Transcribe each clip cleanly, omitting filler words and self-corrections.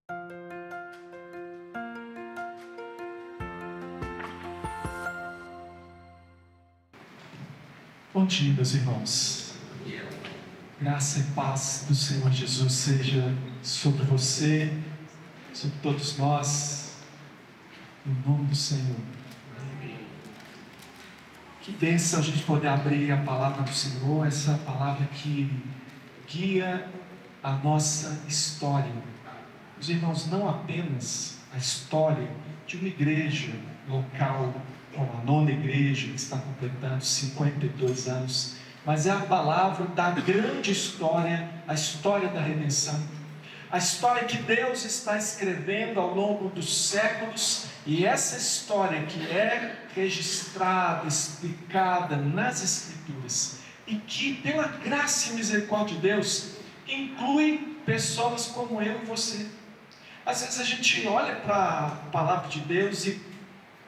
Bom dia, meus irmãos. Graça e paz do Senhor Jesus seja sobre você, sobre todos nós, em nome do Senhor. Que bênção a gente poder abrir a palavra do Senhor, essa palavra que guia a nossa história. Os irmãos, não apenas a história de uma igreja local, como a nona igreja que está completando 52 anos, mas é a palavra da grande história, a história da redenção, a história que Deus está escrevendo ao longo dos séculos, e essa história que é registrada, explicada nas Escrituras, e que pela graça e misericórdia de Deus, inclui pessoas como eu e você. Às vezes a gente olha para a palavra de Deus e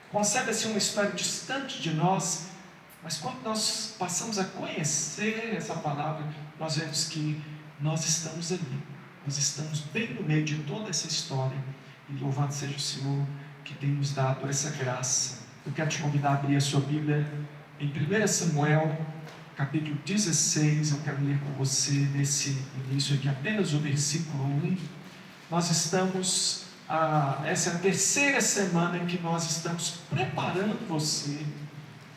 concebe assim uma história distante de nós, mas quando nós passamos a conhecer essa palavra, nós vemos que nós estamos ali, nós estamos bem no meio de toda essa história, e louvado seja o Senhor que tem nos dado essa graça. Eu quero te convidar a abrir a sua Bíblia em 1 Samuel, capítulo 16, eu quero ler com você nesse início aqui apenas o versículo 1. Nós estamos, essa é a terceira semana em que nós estamos preparando você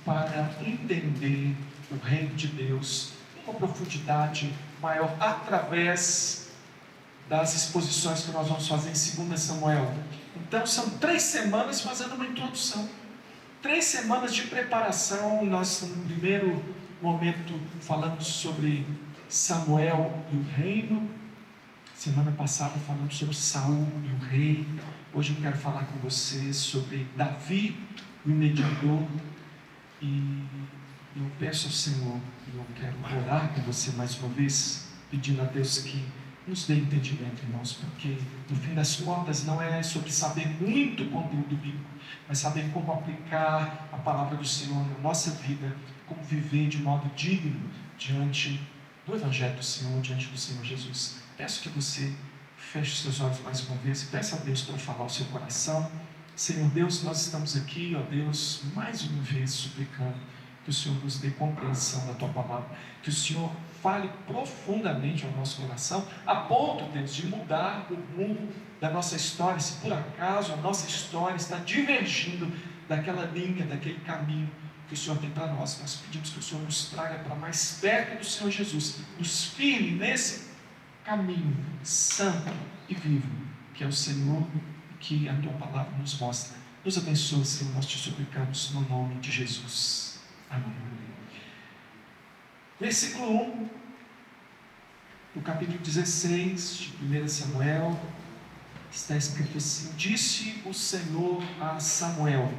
para entender o reino de Deus em uma profundidade maior, através das exposições que nós vamos fazer em 2 Samuel. Então são 3 semanas fazendo uma introdução, 3 semanas de preparação. Nós no primeiro momento falamos sobre Samuel e o reino. Semana passada falamos sobre Saul e o rei. Hoje eu quero falar com você sobre Davi, o mediador. E eu peço ao Senhor, eu quero orar com você mais uma vez, pedindo a Deus que nos dê entendimento, irmãos, porque no fim das contas não é sobre saber muito conteúdo bíblico, mas saber como aplicar a palavra do Senhor na nossa vida, como viver de modo digno diante do Evangelho do Senhor, diante do Senhor Jesus. Peço que você feche seus olhos mais uma vez e peça a Deus para falar ao seu coração. Senhor Deus, nós estamos aqui, ó Deus, mais uma vez suplicando que o Senhor nos dê compreensão da Tua palavra, que o Senhor fale profundamente ao nosso coração, a ponto, Deus, de mudar o rumo da nossa história. Se por acaso a nossa história está divergindo daquela linha, daquele caminho que o Senhor tem para nós, nós pedimos que o Senhor nos traga para mais perto do Senhor Jesus, nos firme nesse caminho santo e vivo, que é o Senhor, que a Tua palavra nos mostra. Nos abençoe, Senhor, nós te suplicamos no nome de Jesus. Amém. Versículo 1 do capítulo 16 de 1 Samuel, está escrito assim: disse o Senhor a Samuel: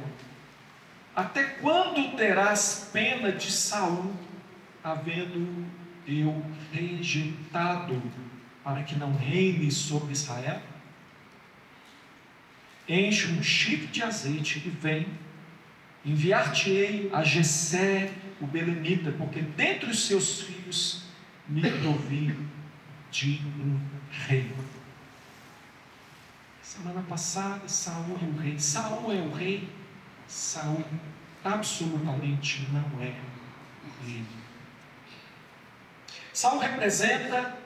até quando terás pena de Saul, havendo eu rejeitado, para que não reine sobre Israel? Enche um chifre de azeite e vem, enviar-te-ei a Jessé o belemita, porque dentre os seus filhos me provi de um rei. Semana passada, Saul é o rei. Saul é o rei. Saul absolutamente não é o rei. Saul representa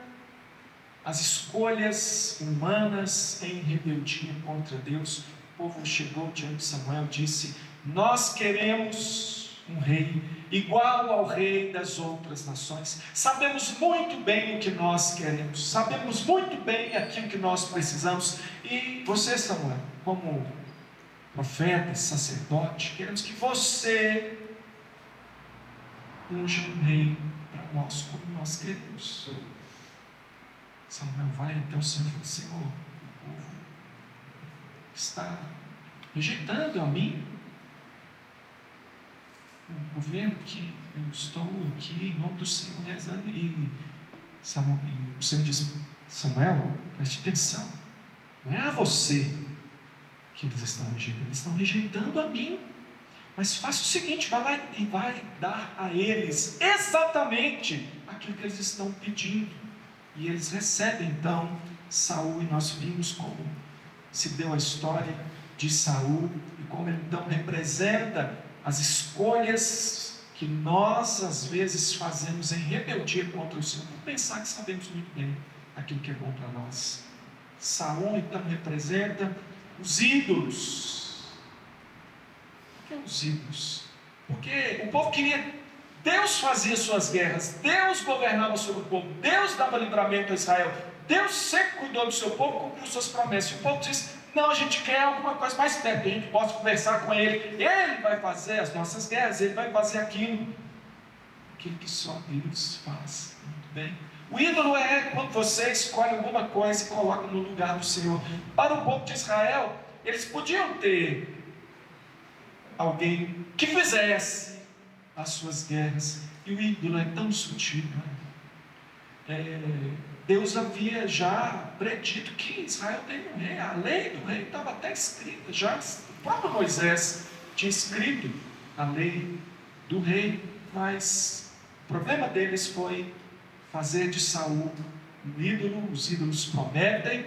as escolhas humanas em rebeldia contra Deus. O povo chegou diante de Samuel e disse: nós queremos um rei igual ao rei das outras nações. Sabemos muito bem o que nós queremos, sabemos muito bem aquilo que nós precisamos. E você, Samuel, como profeta, sacerdote, queremos que você unja um rei para nós, como nós queremos. Samuel vai até o Senhor e fala: Senhor, o povo está rejeitando a mim, o governo que eu estou aqui em nome do Senhor rezando. E o Senhor diz: Samuel, preste atenção, não é a você que eles estão rejeitando, eles estão rejeitando a mim. Mas faça o seguinte, vai lá e vai dar a eles exatamente aquilo que eles estão pedindo. E eles recebem então Saul, e nós vimos como se deu a história de Saul e como ele então representa as escolhas que nós às vezes fazemos em rebeldia contra o Senhor, por pensar que sabemos muito bem aquilo que é bom para nós. Saul então representa os ídolos. Por que os ídolos? Porque o povo queria, Deus fazia suas guerras, Deus governava sobre o povo, Deus dava livramento a Israel, Deus sempre cuidou do seu povo, cumpriu suas promessas. E o povo disse: não, a gente quer alguma coisa mais perto, que a gente possa conversar com Ele, Ele vai fazer as nossas guerras, Ele vai fazer aquilo que só Deus faz. Muito bem. O ídolo é quando você escolhe alguma coisa e coloca no lugar do Senhor. Para o povo de Israel, eles podiam ter alguém que fizesse as suas guerras, e o ídolo é tão sutil, Deus havia já predito que Israel teria um rei, a lei do rei estava até escrita, já o próprio Moisés tinha escrito a lei do rei, mas o problema deles foi fazer de Saul um ídolo. Os ídolos prometem,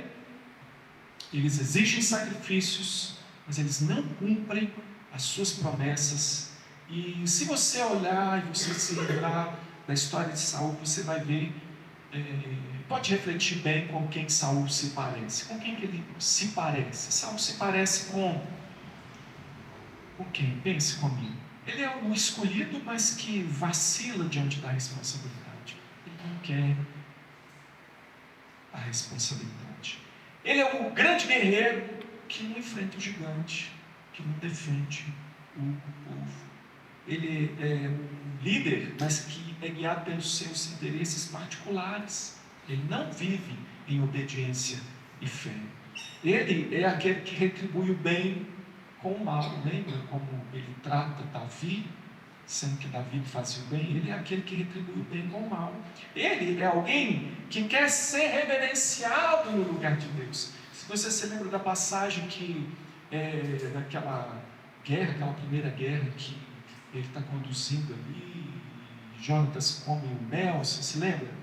eles exigem sacrifícios, mas eles não cumprem as suas promessas. E se você olhar e você se lembrar da história de Saul, você vai ver, pode refletir bem com quem Saul se parece. Com quem que ele se parece? Saul se parece com quem? Pense comigo. Ele é o escolhido, mas que vacila diante da responsabilidade. Ele não quer a responsabilidade. Ele é o grande guerreiro que não enfrenta o gigante, que não defende o povo. Ele é um líder, mas que é guiado pelos seus interesses particulares. Ele não vive em obediência e fé. Ele é aquele que retribui o bem com o mal. Lembra como ele trata Davi, sendo que Davi fazia o bem? Ele é aquele que retribui o bem com o mal. Ele é alguém que quer ser reverenciado no lugar de Deus. Se você se lembra da passagem que daquela guerra, aquela primeira guerra que ele está conduzindo ali, Jonatas come o mel, você se lembra?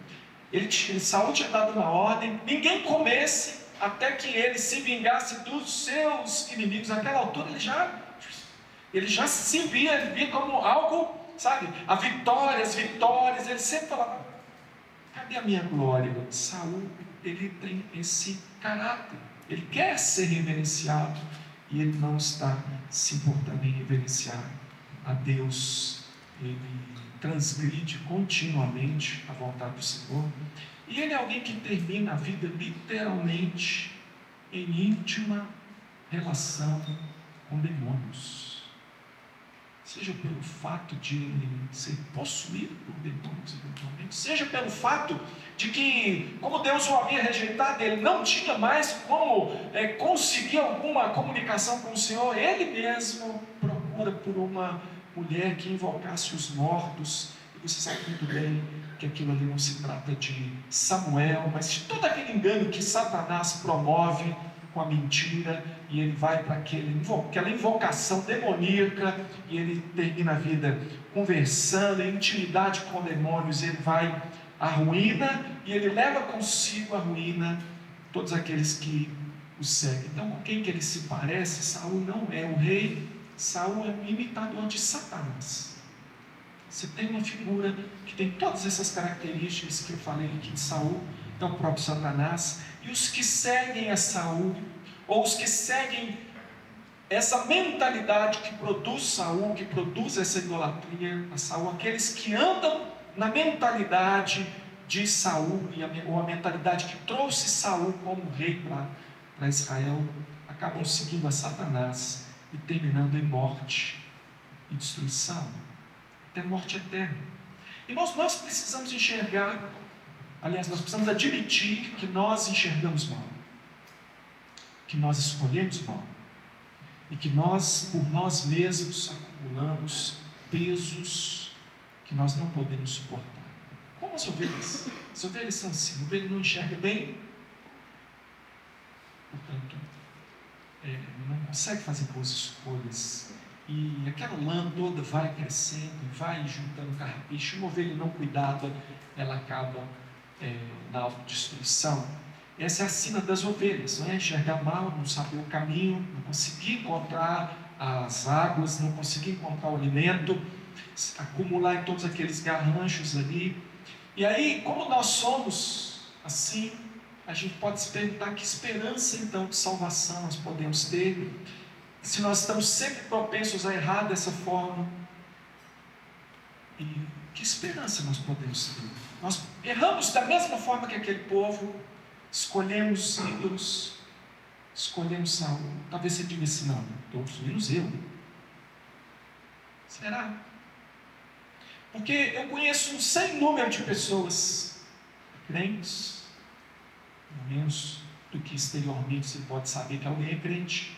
Saul tinha dado uma ordem: ninguém comesse até que ele se vingasse dos seus inimigos. Naquela altura ele já se via, ele via como algo, sabe, as vitórias, ele sempre falava: cadê a minha glória? Saul, ele tem esse caráter, ele quer ser reverenciado e ele não está se importando em reverenciar a Deus. Ele transgride continuamente a vontade do Senhor, e ele é alguém que termina a vida literalmente em íntima relação com demônios, seja pelo fato de ele ser possuído por demônios eventualmente, seja pelo fato de que, como Deus o havia rejeitado, ele não tinha mais como conseguir alguma comunicação com o Senhor. Ele mesmo procura por uma mulher que invocasse os mortos, e você sabe muito bem que aquilo ali não se trata de Samuel, mas de todo aquele engano que Satanás promove com a mentira, e ele vai para aquela invocação demoníaca, e ele termina a vida conversando em intimidade com demônios. Ele vai à ruína, e ele leva consigo a ruína todos aqueles que o seguem. Então, com quem que ele se parece? Saul não é o rei, Saul é um imitador de Satanás. Você tem uma figura que tem todas essas características que eu falei aqui de Saul, então o próprio Satanás. E os que seguem a Saul, ou os que seguem essa mentalidade que produz Saul, que produz essa idolatria a Saul, aqueles que andam na mentalidade de Saul, ou a mentalidade que trouxe Saul como rei para Israel, acabam seguindo a Satanás e terminando em morte e destruição, até morte eterna. Irmãos, nós precisamos enxergar, aliás, nós precisamos admitir que nós enxergamos mal, que nós escolhemos mal, e que nós, por nós mesmos, acumulamos pesos que nós não podemos suportar. Como as ovelhas são assim, a ovelha não enxerga bem, portanto, não consegue fazer boas escolhas, e aquela lã toda vai crescendo, vai juntando carrapicho. Uma ovelha não cuidada, ela acaba na autodestruição. essa é a sina das ovelhas, não é? Enxergar mal, não saber o caminho, não conseguir encontrar as águas, não conseguir encontrar o alimento, acumular em todos aqueles garranchos ali. E aí, como nós somos assim, a gente pode se perguntar que esperança então de salvação nós podemos ter, se nós estamos sempre propensos a errar dessa forma. E que esperança nós podemos ter? Nós erramos da mesma forma que aquele povo, escolhemos ídolos, escolhemos Saul. Talvez você diga assim, não, todos menos eu. Será? Porque eu conheço um sem número de pessoas, crentes, menos do que exteriormente você pode saber que alguém é crente,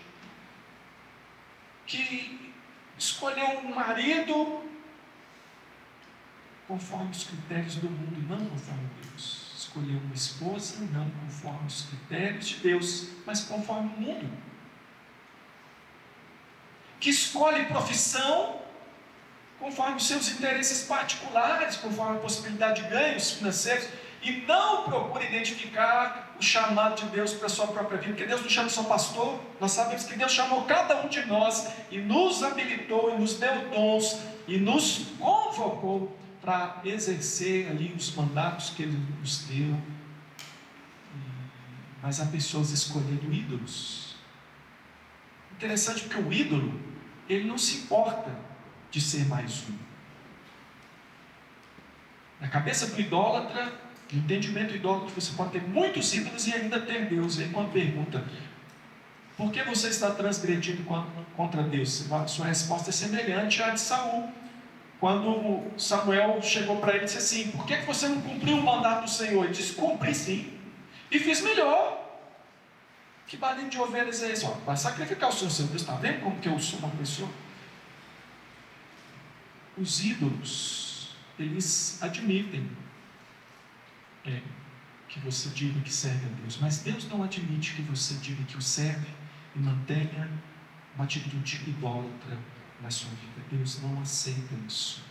que escolheu um marido conforme os critérios do mundo e não conforme Deus. Escolheu uma esposa não conforme os critérios de Deus, mas conforme o mundo. Que escolhe profissão conforme os seus interesses particulares, conforme a possibilidade de ganhos financeiros, e não procura identificar o chamado de Deus para a sua própria vida, porque Deus não chama só pastor. Nós sabemos que Deus chamou cada um de nós e nos habilitou, e nos deu dons, e nos convocou para exercer ali os mandatos que Ele nos deu. Mas há pessoas escolhendo ídolos. Interessante, porque o ídolo, ele não se importa de ser mais um. Na cabeça do idólatra, no entendimento idólatra, você pode ter muitos ídolos e ainda ter Deus. E aí quando pergunta, por que você está transgredindo contra Deus? Sua resposta é semelhante à de Saul. Quando Samuel chegou para ele e disse assim, por que você não cumpriu o mandato do Senhor? Ele disse, cumpri sim, e fiz melhor. Que barulho de ovelhas é esse? Vai sacrificar o seu Deus, está vendo como que eu sou uma pessoa? Os ídolos, eles admitem que você diga que serve a Deus, mas Deus não admite que você diga que o serve e mantenha uma atitude idólatra na sua vida. Deus não aceita isso.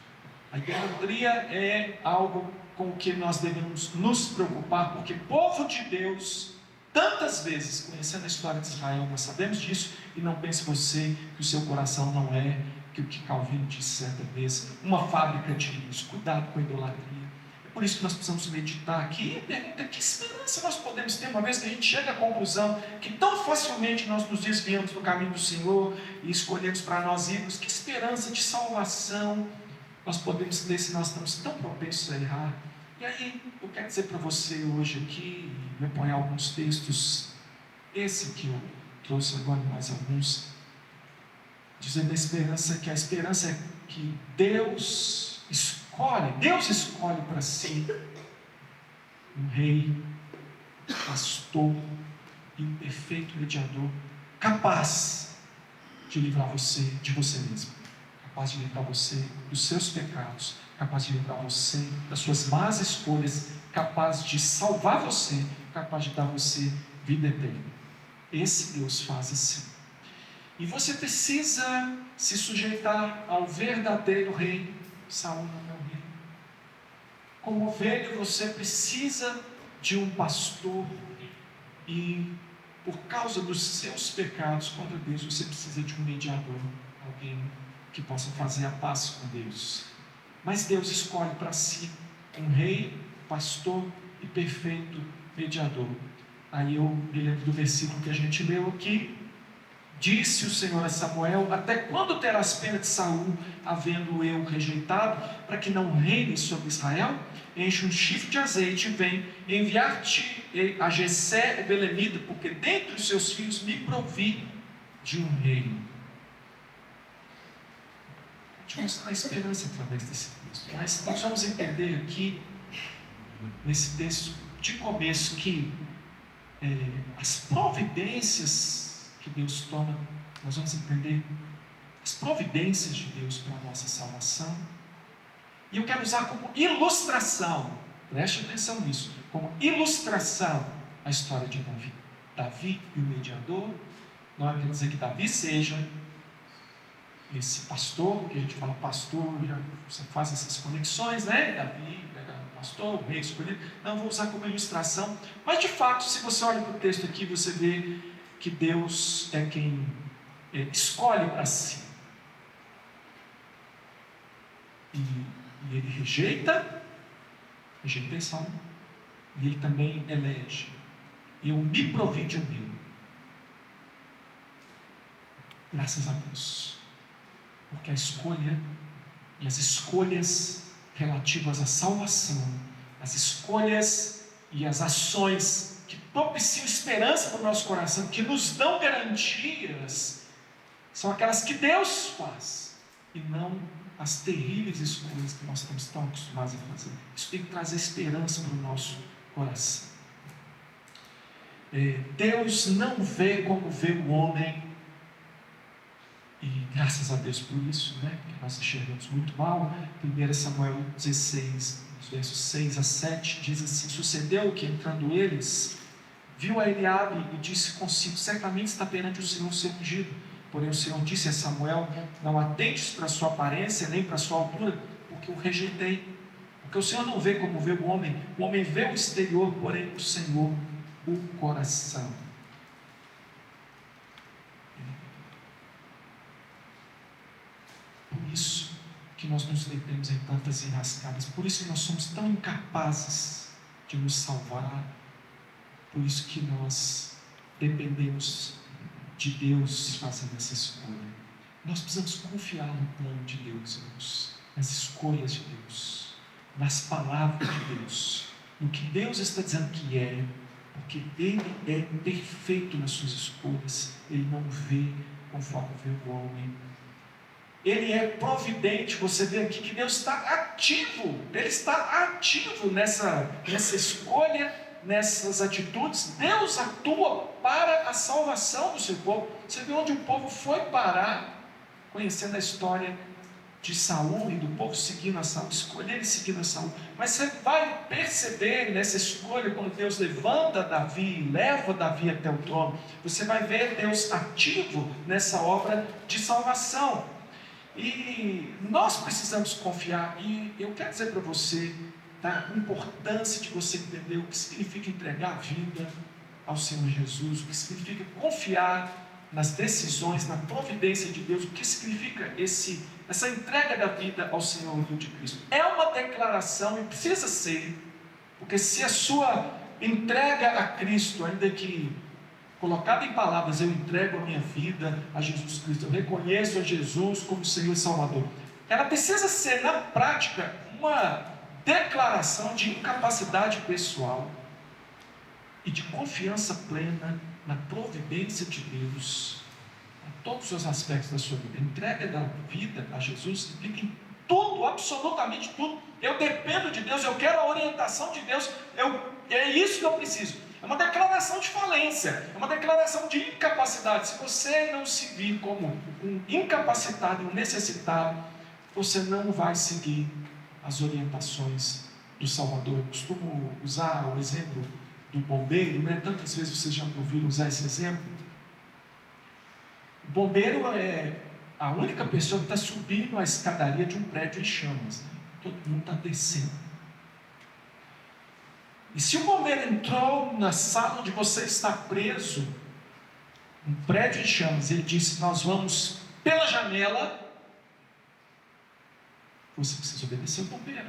A idolatria é algo com o que nós devemos nos preocupar, porque povo de Deus, tantas vezes, conhecendo a história de Israel, nós sabemos disso, e não pense você que o seu coração não é, que o que Calvino disse certa vez, uma fábrica de ídolos. Cuidado com a idolatria. É por isso que nós precisamos meditar aqui e perguntar que esperança nós podemos ter, uma vez que a gente chega à conclusão que tão facilmente nós nos desviamos do caminho do Senhor e escolhemos para nós ídolos. Que esperança de salvação nós podemos ter se nós estamos tão propensos a errar? E aí, eu quero dizer para você hoje aqui, me apoiar alguns textos, esse que eu trouxe agora, mais alguns, dizendo a esperança, que a esperança é que Deus escolhe para si um rei, pastor e um perfeito mediador, capaz de livrar você de você mesmo, capaz de livrar você dos seus pecados, capaz de livrar você das suas más escolhas, capaz de salvar você, capaz de dar a você vida eterna. Esse Deus faz assim. E você precisa se sujeitar ao verdadeiro rei. Saul não é o rei. Como ovelha, você precisa de um pastor. E por causa dos seus pecados contra Deus, você precisa de um mediador. Alguém que possa fazer a paz com Deus. Mas Deus escolhe para si um rei, pastor e perfeito mediador. Aí eu me lembro do versículo que a gente leu aqui. Disse o Senhor a Samuel, até quando terás pena de Saul, havendo eu rejeitado, para que não reine sobre Israel? Enche um chifre de azeite e vem enviar-te a Jessé belemita, porque dentre os seus filhos me provi de um rei. Deixa eu mostrar a esperança através desse texto. Mas nós vamos entender aqui, nesse texto de começo, que as providências que Deus toma, nós vamos entender as providências de Deus para a nossa salvação. E eu quero usar como ilustração, preste atenção nisso, como ilustração a história de Davi. Davi e o mediador. Não é quer dizer que Davi seja esse pastor, que a gente fala pastor, você faz essas conexões, né? Davi, pastor, o rei escolhido. Não, vou usar como ilustração. Mas de fato, se você olha para o texto aqui, você vê que Deus é quem escolhe para si. E ele rejeita Saul. E ele também elege. Eu me provi de um meu. Graças a Deus. Porque a escolha e as escolhas relativas à salvação, as escolhas e as ações que propiciam esperança para o nosso coração, que nos dão garantias, são aquelas que Deus faz, e não as terríveis escolhas que nós estamos tão acostumados a fazer. Isso tem que trazer esperança para o nosso coração. Deus não vê como vê o homem, e graças a Deus por isso, que nós enxergamos muito mal. 1 Samuel 16, versos 6 a 7, diz assim: sucedeu que, entrando eles, viu a Eliabe e disse consigo: certamente está perante o Senhor ser ungido. Porém o Senhor disse a Samuel: não atentes para a sua aparência, nem para a sua altura, porque o rejeitei. Porque o Senhor não vê como vê o homem vê o exterior, porém o Senhor o coração. Por isso que nós nos metemos em tantas enrascadas, por isso que nós somos tão incapazes de nos salvar, por isso que nós dependemos de Deus fazendo essa escolha. Nós precisamos confiar no plano de Deus, irmãos, nas escolhas de Deus, nas palavras de Deus, no que Deus está dizendo que é, porque Ele é perfeito nas suas escolhas. Ele não vê conforme vê o homem. Ele é providente. Você vê aqui que Deus está ativo. Ele está ativo nessa escolha, nessas atitudes. Deus atua para a salvação do seu povo. Você vê onde o povo foi parar, conhecendo a história de Saul e do povo seguindo a Saul, escolher e seguindo a Saul. Mas você vai perceber nessa escolha, quando Deus levanta Davi e leva Davi até o trono, você vai ver Deus ativo nessa obra de salvação. E nós precisamos confiar. E eu quero dizer para você da importância de você entender o que significa entregar a vida ao Senhor Jesus, o que significa confiar nas decisões, na providência de Deus, o que significa essa entrega da vida ao Senhor de Cristo. É uma declaração, e precisa ser, porque se a sua entrega a Cristo, ainda que colocada em palavras, eu entrego a minha vida a Jesus Cristo, eu reconheço a Jesus como Senhor e Salvador, ela precisa ser, na prática, uma declaração de incapacidade pessoal e de confiança plena na providência de Deus em todos os aspectos da sua vida. A entrega da vida a Jesus implica em tudo, absolutamente tudo. Eu dependo de Deus, eu quero a orientação de Deus, é isso que eu preciso. É uma declaração de falência, é uma declaração de incapacidade. Se você não se vir como um incapacitado, um necessitado, você não vai seguir as orientações do Salvador. Eu costumo usar o exemplo do bombeiro, tantas vezes vocês já me ouviram usar esse exemplo. O bombeiro é a única pessoa que está subindo a escadaria de um prédio em chamas, todo mundo está descendo. E se o bombeiro entrou na sala onde você está preso, um prédio em chamas, ele disse: nós vamos pela janela, você precisa obedecer o bombeiro,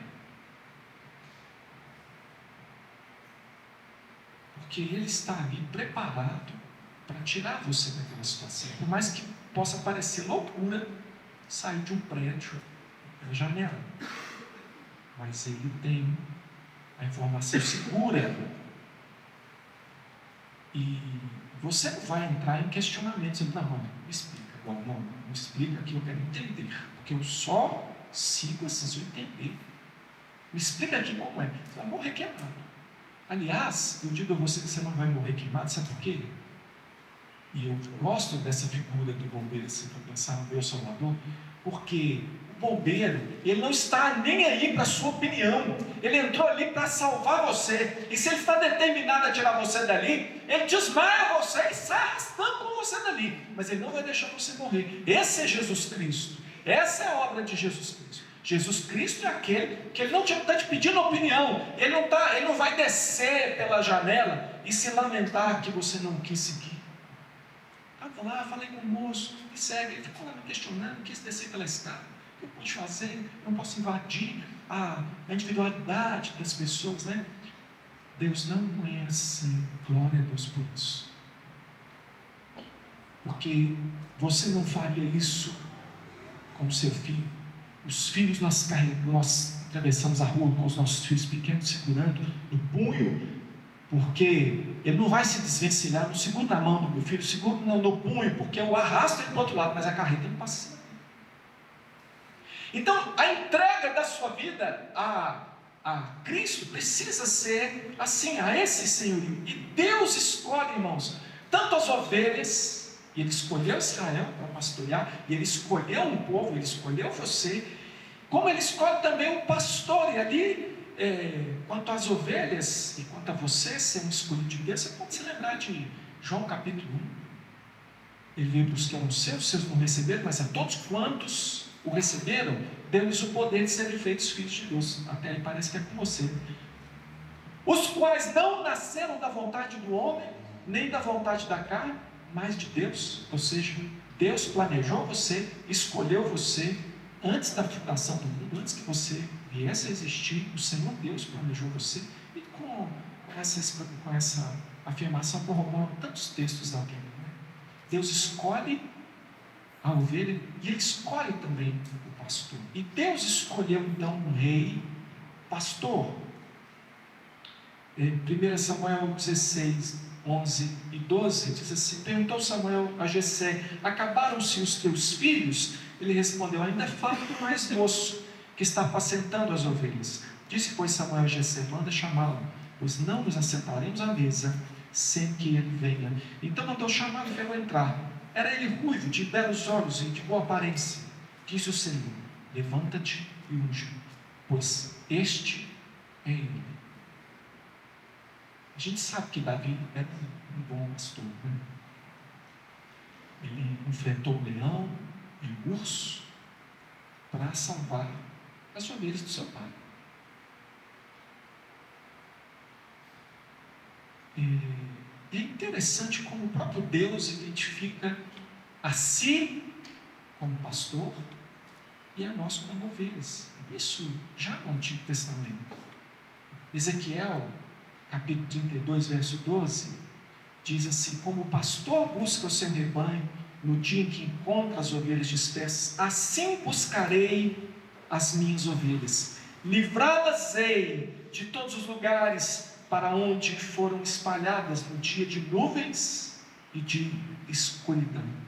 porque ele está ali preparado para tirar você daquela situação. Por mais que possa parecer loucura sair de um prédio pela janela, mas ele tem a informação segura, e você não vai entrar em questionamento. Não, me explica. Não explica que eu quero entender, porque eu só sigo assim se eu entender. Me explica aqui como é. Você vai morrer queimado. Aliás, eu digo a você que você não vai morrer queimado, sabe por quê? E eu gosto dessa figura do bombeiro, assim, para pensar no meu Salvador, porque o bombeiro, ele não está nem aí para a sua opinião, ele entrou ali para salvar você, e se ele está determinado a tirar você dali, ele desmaia você e sai arrastando com você dali, mas ele não vai deixar você morrer. Esse é Jesus Cristo, essa é a obra de Jesus Cristo. Jesus Cristo é aquele que ele não está te pedindo opinião, ele não vai descer pela janela e se lamentar que você não quis seguir. Estava lá, falei com o moço, me segue, ele ficou lá me questionando, quis descer pela escada. O que eu pude fazer? Não posso invadir a individualidade das pessoas, né? Deus não é assim, glória a Deus por isso. Porque você não faria isso com o seu filho. Os filhos nós atravessamos a rua com os nossos filhos pequenos segurando no punho, porque ele não vai se desvencilhar. Não seguro na mão do meu filho, seguro no punho, porque eu arrasto ele para o outro lado, mas a carreta não passa. Então a entrega da sua vida a Cristo precisa ser assim, a esse senhorio. E Deus escolhe, irmãos, tanto as ovelhas, e Ele escolheu Israel para pastorear, e Ele escolheu um povo, Ele escolheu você, como Ele escolhe também um pastor. E ali, quanto às ovelhas e quanto a você ser um escolhido de Deus, você pode se lembrar de João capítulo 1. Ele veio buscar os seus não receberam, mas a todos quantos o receberam, deu-lhes o poder de serem feitos filhos de Deus. Até aí parece que é com você. Os quais não nasceram da vontade do homem, nem da vontade da carne, mas de Deus. Ou seja, Deus planejou você, escolheu você antes da fundação do mundo, antes que você viesse a existir. O Senhor Deus planejou você. E com essa afirmação corroboram tantos textos da Bíblia, né? Deus escolhe a ovelha e Ele escolhe também o pastor. E Deus escolheu então um rei pastor. Em 1 Samuel 16, 11 e 12 diz assim: perguntou Samuel a Jessé: acabaram-se os teus filhos? Ele respondeu: ainda falta o mais moço, que está apacentando as ovelhas. Disse, pois, Samuel a Jessé: manda chamá-lo, pois não nos assentaremos à mesa sem que ele venha. Então mandou chamá-lo e veio entrar. Era ele ruivo, de belos olhos e de boa aparência. Disse o Senhor: levanta-te e unge, pois este é ele. A gente sabe que Davi era um bom pastor, né? Ele enfrentou o leão e o urso para salvar as ovelhas do seu pai. É interessante como o próprio Deus identifica a si como pastor e a nós como ovelhas. Isso já no Antigo Testamento. Ezequiel, capítulo 32, verso 12, diz assim: como o pastor busca o seu rebanho no dia em que encontra as ovelhas dispersas, assim buscarei as minhas ovelhas, livrá-las-ei de todos os lugares para onde foram espalhadas no dia de nuvens e de escuridão.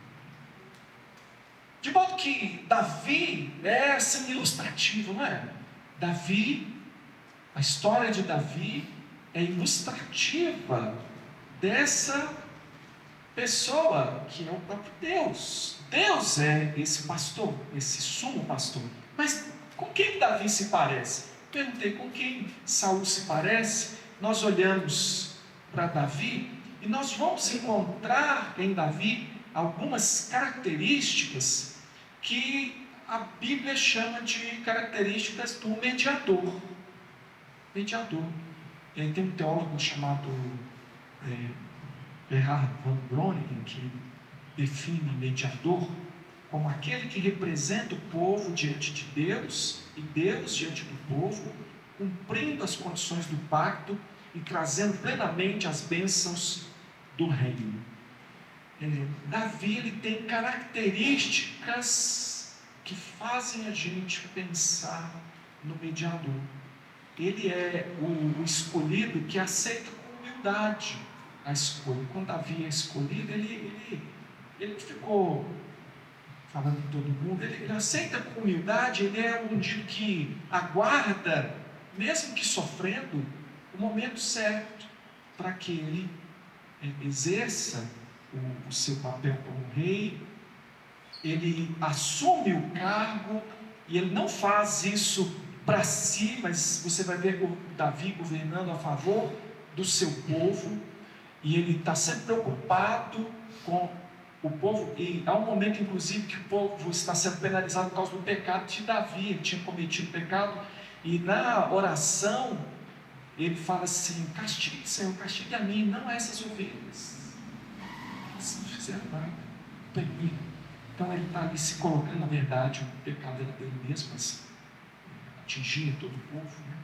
De modo que Davi é assim ilustrativo, não é? Davi, a história de Davi é ilustrativa dessa pessoa que é o próprio Deus. Deus é esse pastor, esse sumo pastor. Mas com quem Davi se parece? Perguntei com quem Saul se parece. Nós olhamos para Davi e nós vamos encontrar em Davi algumas características que a Bíblia chama de características do mediador. Mediador. Tem um teólogo chamado Gerhard von Groningen que define mediador como aquele que representa o povo diante de Deus e Deus diante do povo, cumprindo as condições do pacto e trazendo plenamente as bênçãos do reino. Davi ele tem características que fazem a gente pensar no mediador. Ele é o escolhido que aceita com humildade a escolha. Quando Davi é escolhido, ele ficou falando com todo mundo, ele aceita com humildade. Ele é um ungido que aguarda, mesmo que sofrendo, o momento certo para que ele exerça o seu papel como rei. Ele assume o cargo e ele não faz isso para si, mas você vai ver o Davi governando a favor do seu povo, e ele está sempre preocupado com o povo, e há um momento inclusive que o povo está sendo penalizado por causa do pecado de Davi. Ele tinha cometido pecado, e na oração ele fala assim: castigue, Senhor, castigue a mim, não a essas ovelhas, elas não fizeram nada, permita. Então ele está ali se colocando, na verdade, o pecado era dele mesmo, mas atingia todo o povo, né?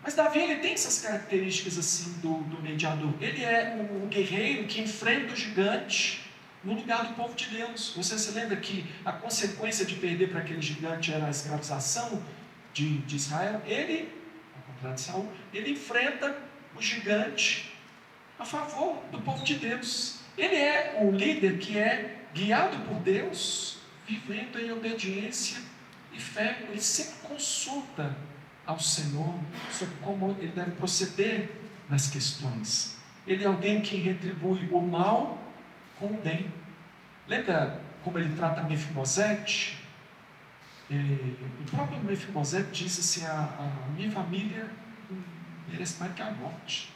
Mas Davi, ele tem essas características assim do mediador. Ele é o guerreiro que enfrenta o gigante no lugar do povo de Deus. Você se lembra que a consequência de perder para aquele gigante era a escravização de Israel? Ele, ao contrário de Saul, ele enfrenta o gigante a favor do povo de Deus. Ele é o líder que é guiado por Deus, vivendo em obediência e fé. Ele sempre consulta ao Senhor sobre como ele deve proceder nas questões. Ele é alguém que retribui o mal com o bem. Lembra como ele trata Mefibosete? O próprio Mefibosete disse assim: a minha família merece mais que a morte.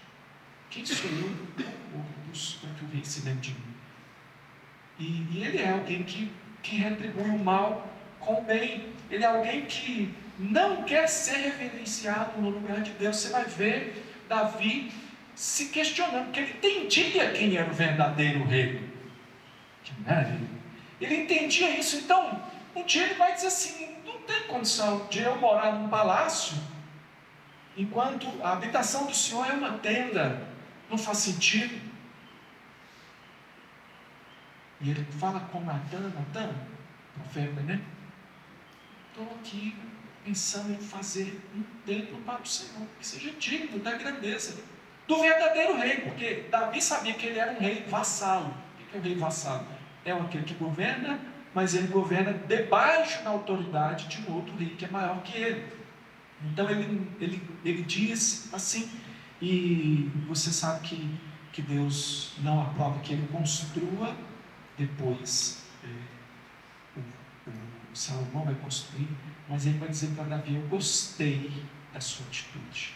Quem sou eu para que o rei se lembre de mim? E ele é alguém que retribui o mal com o bem. Ele é alguém que não quer ser reverenciado no lugar de Deus. Você vai ver Davi se questionando, porque ele entendia quem era o verdadeiro rei. Que maravilha! Ele entendia isso. Então, um dia ele vai dizer assim: não tem condição de eu morar num palácio enquanto a habitação do Senhor é uma tenda. Não faz sentido. E ele fala com Natan, profeta, né? Estou aqui pensando em fazer um templo para o Senhor, que seja digno da grandeza do verdadeiro rei, porque Davi sabia que ele era um rei vassalo. O que é um rei vassalo? É aquele que governa, mas ele governa debaixo da autoridade de um outro rei que é maior que ele. Então ele diz assim, e você sabe que Deus não aprova que ele construa. Depois o Salomão vai construir, mas ele vai dizer para Davi: eu gostei da sua atitude,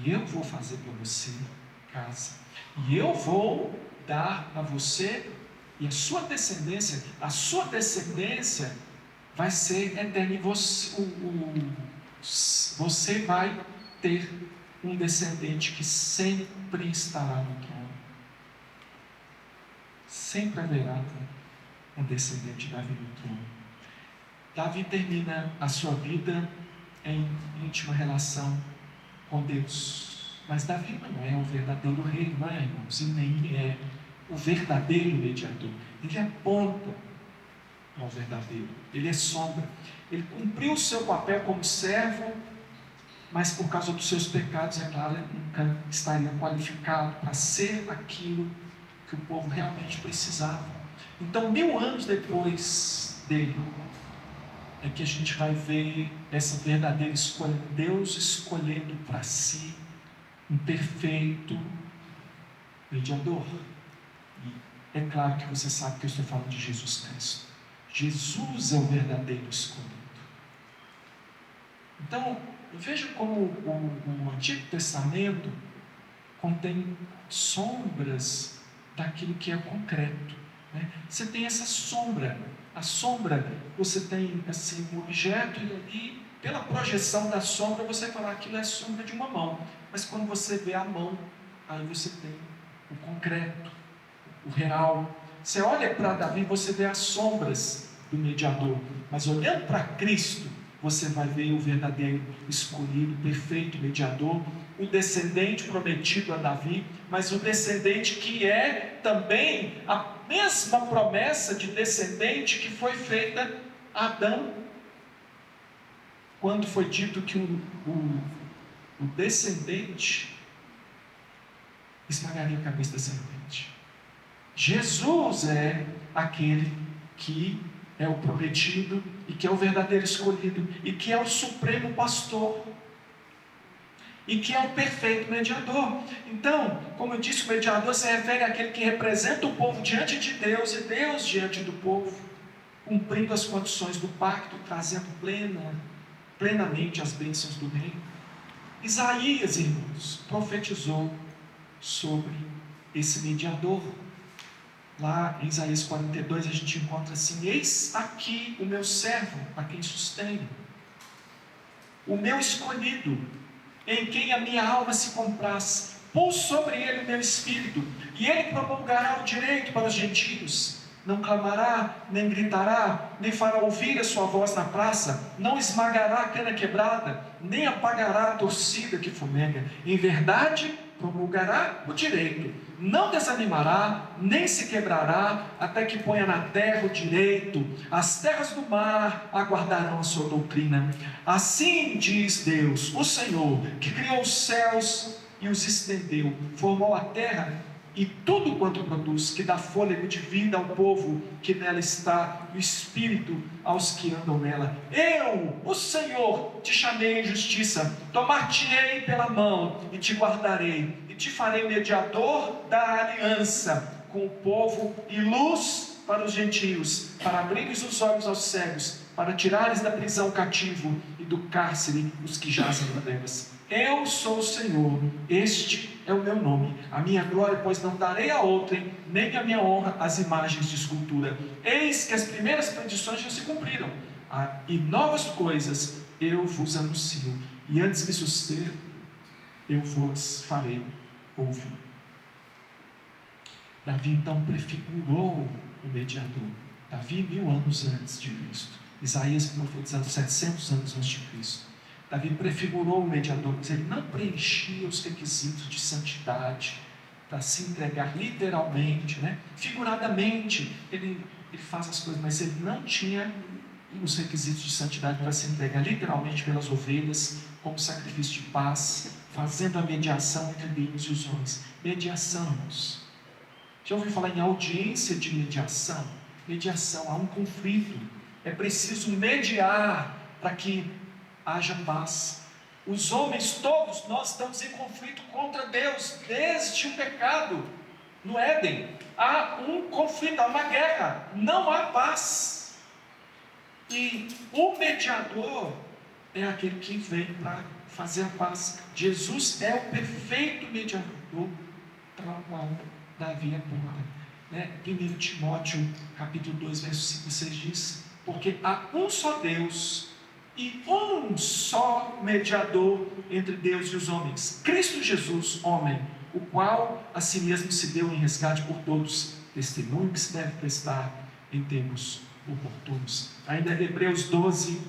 e eu vou fazer para você casa, e eu vou dar a você e a sua descendência vai ser eterna, e você vai ter um descendente que sempre estará no trono. Sempre haverá um descendente de Davi no trono. Davi termina a sua vida em íntima relação com Deus. Mas Davi não é o verdadeiro rei, não é, irmãos? E nem é o verdadeiro mediador. Ele aponta ao verdadeiro. Ele é sombra. Ele cumpriu o seu papel como servo, mas por causa dos seus pecados, é claro, ele nunca estaria qualificado para ser aquilo que o povo realmente precisava. Então, 1000 anos depois dele, é que a gente vai ver essa verdadeira escolha, Deus escolhendo para si um perfeito mediador. E é claro que você sabe que eu estou falando de Jesus Cristo. Jesus é o verdadeiro escolhido. Então, veja como o Antigo Testamento contém sombras daquilo que é concreto, né? Você tem essa sombra. A sombra, você tem assim, um objeto, e ali, pela projeção da sombra, você fala: aquilo é a sombra de uma mão. Mas quando você vê a mão, aí você tem o concreto, o real. Você olha para Davi, você vê as sombras do mediador. Mas olhando para Cristo, você vai ver o verdadeiro escolhido, perfeito mediador, o descendente prometido a Davi, mas o descendente que é também a mesma promessa de descendente que foi feita a Adão, quando foi dito que o descendente esmagaria a cabeça da serpente. Jesus é aquele que é o prometido e que é o verdadeiro escolhido e que é o supremo pastor e que é o perfeito mediador. Então, como eu disse, o mediador se refere àquele que representa o povo diante de Deus e Deus diante do povo, cumprindo as condições do pacto, trazendo plenamente as bênçãos do reino. Isaías, irmãos, profetizou sobre esse mediador. Lá em Isaías 42 a gente encontra assim: eis aqui o meu servo, a quem sustenho, o meu escolhido, em quem a minha alma se compraz. Pus sobre ele o meu espírito, e ele promulgará o direito para os gentios. Não clamará, nem gritará, nem fará ouvir a sua voz na praça, não esmagará a cana quebrada, nem apagará a torcida que fumega. Em verdade, promulgará o direito, não desanimará, nem se quebrará, até que ponha na terra o direito. As terras do mar aguardarão a sua doutrina. Assim diz Deus, o Senhor, que criou os céus e os estendeu, formou a terra e tudo quanto produz, que dá fôlego de vida ao povo que nela está, e o espírito aos que andam nela. Eu, o Senhor, te chamei em justiça, tomar-te-ei pela mão e te guardarei, e te farei mediador da aliança com o povo e luz para os gentios, para abrires os olhos aos cegos, para tirares da prisão o cativo e do cárcere os que jazem em trevas. Eu sou o Senhor, este é o meu nome. A minha glória, pois não darei a outrem, nem a minha honra às imagens de escultura. Eis que as primeiras predições já se cumpriram, e novas coisas eu vos anuncio. E antes que suceda, eu vos farei ouvir. Davi então prefigurou o mediador. Davi 1000 anos antes de Cristo. Isaías profetizando 700 anos antes de Cristo. Davi prefigurou o mediador, mas ele não preenchia os requisitos de santidade para se entregar literalmente, figuradamente, ele faz as coisas, mas ele não tinha os requisitos de santidade para se entregar literalmente pelas ovelhas, como sacrifício de paz, fazendo a mediação entre Deus e os homens. Mediação, irmãos. Já ouviu falar em audiência de mediação? Mediação, há um conflito, é preciso mediar para que haja paz. Os homens todos, nós estamos em conflito contra Deus, desde o pecado, no Éden, há um conflito, há uma guerra, não há paz, e o mediador é aquele que vem para fazer a paz. Jesus é o perfeito mediador para o qual Davi aponta. 1 Timóteo capítulo 2, verso 5 e 6 diz: porque há um só Deus e um só mediador entre Deus e os homens, Cristo Jesus, homem, o qual a si mesmo se deu em resgate por todos, testemunho que se deve prestar em tempos oportunos. Ainda Hebreus 12,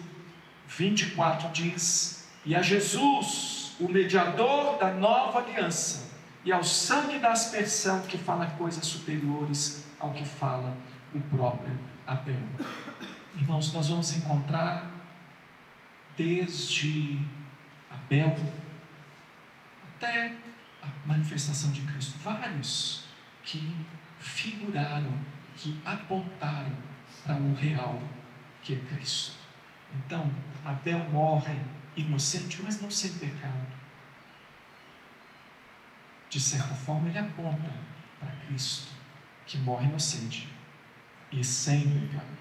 24 diz: e a Jesus, o mediador da nova aliança, e ao sangue da aspersão, que fala coisas superiores ao que fala o próprio Abel. Irmãos, nós vamos encontrar desde Abel até a manifestação de Cristo, vários que figuraram, que apontaram para o real, que é Cristo. Então, Abel morre inocente, mas não sem pecado. De certa forma, ele aponta para Cristo, que morre inocente e sem pecado.